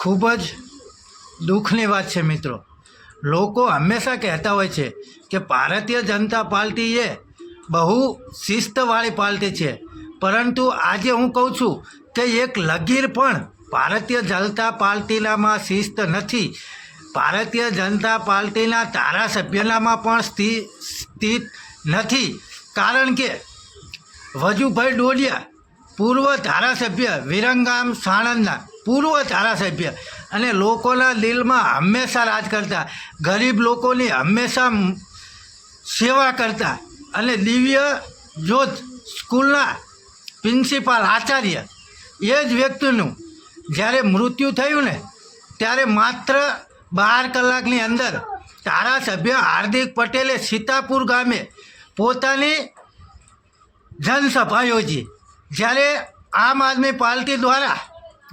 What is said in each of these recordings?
ખૂબ જ દુઃખની વાત છે મિત્રો। લોકો હંમેશા કહેતા હોય છે કે ભારતીય જનતા પાર્ટી એ બહુ શિસ્તવાળી પાર્ટી છે, પરંતુ આજે હું કહું છું કે એક લગીર પણ ભારતીય જનતા પાર્ટીનામાં શિસ્ત નથી। ભારતીય જનતા પાર્ટીના ધારાસભ્યનામાં પણ સ્થિત નથી, કારણ કે વજુભાઈ ડોડિયા પૂર્વ ધારાસભ્ય, વિરંગામ સાણંદના પૂર્વ ધારાસભ્ય અને લોકોના દિલમાં હંમેશા રાજ કરતા, ગરીબ લોકોની હંમેશા સેવા કરતા અને દિવ્ય જ્યોત સ્કૂલના પ્રિન્સિપાલ આચાર્ય એ જ વ્યક્તિનું જ્યારે મૃત્યુ થયું ને ત્યારે માત્ર 12 કલાકની અંદર ધારાસભ્ય હાર્દિક પટેલે સીતાપુર ગામે પોતાની જનસભા યોજી। જ્યારે આમ આદમી પાર્ટી દ્વારા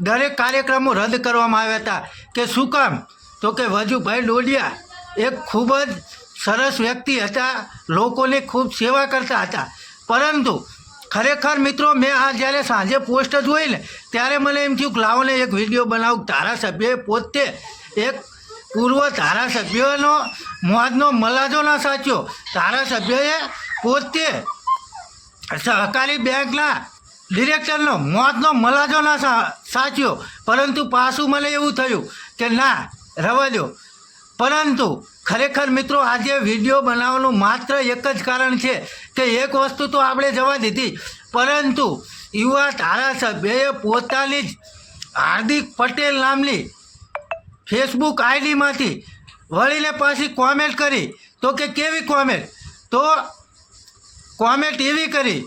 દરેક કાર્યક્રમો રદ કરવામાં આવ્યા હતા કે શું કામ? તો કે વજુભાઈ ડોડિયા એક ખૂબ જ સરસ વ્યક્તિ હતા, લોકોની ખૂબ સેવા કરતા હતા। પરંતુ ખરેખર મિત્રો મેં આ જ્યારે સાંજે પોસ્ટ જોઈ ને ત્યારે મને એમ થયું કે લાવો ને એક વિડીયો બનાવું। ધારાસભ્યએ પોતે એક પૂર્વ ધારાસભ્યનો મોતનો મલાજો ના સાચ્યો, ધારાસભ્યએ પોતે સહકારી બેંકના ડિરેક્ટરનો મોતનો મલાજો ના સાચ્યો, પરંતુ પાછું મને એવું થયું કે ના રવા દો। પરંતુ ખરેખર મિત્રો આજે વિડીયો બનાવવાનું માત્ર એક જ કારણ છે કે એક વસ્તુ તો આપણે જવા દીધી, પરંતુ યુવા ધારાસભ્યએ પોતાની જ હાર્દિક પટેલ નામની ફેસબુક આઈડીમાંથી વળીને પાછી કોમેન્ટ કરી। તો કે કેવી કોમેન્ટ? તો કોમેન્ટ એવી કરી,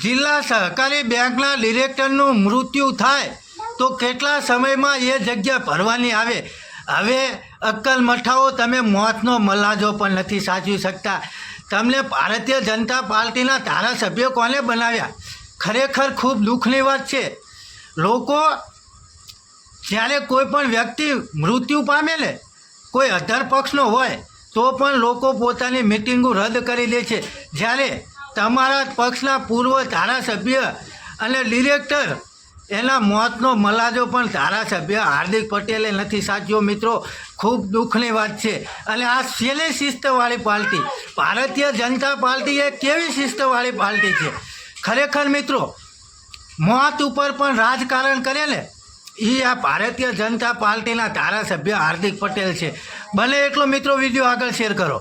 જિલ્લા સહકારી બેંકના ડિરેક્ટરનું મૃત્યુ થાય તો કેટલા સમયમાં એ જગ્યા ભરવાની આવે? હવે અક્કલ મઠાઓ, તમે મોતનો મલાજો પણ નથી સાચવી શકતા। તમને ભારતીય જનતા પાર્ટીના ધારાસભ્ય કોને બનાવ્યા? ખરેખર ખૂબ દુઃખની વાત છે। લોકો જ્યારે કોઈ પણ વ્યક્તિ મૃત્યુ પામે ને, કોઈ અધર પક્ષનો હોય તો પણ લોકો પોતાની મિટિંગો રદ કરી દે છે। જ્યારે તમારા પક્ષના પૂર્વ ધારાસભ્ય અને ડિરેક્ટર એના મોતનો મલાજો પણ ધારાસભ્ય હાર્દિક પટેલે નથી સાચ્યો। મિત્રો ખૂબ દુઃખની વાત છે। અને આ છેલ્લી શિસ્તવાળી પાર્ટી ભારતીય જનતા પાર્ટી એ કેવી શિસ્તવાળી પાર્ટી છે? ખરેખર મિત્રો મોત ઉપર પણ રાજકારણ કરે ને એ આ ભારતીય જનતા પાર્ટીના ધારાસભ્ય હાર્દિક પટેલ છે। બને એટલો મિત્રો વિડીયો આગળ શેર કરો।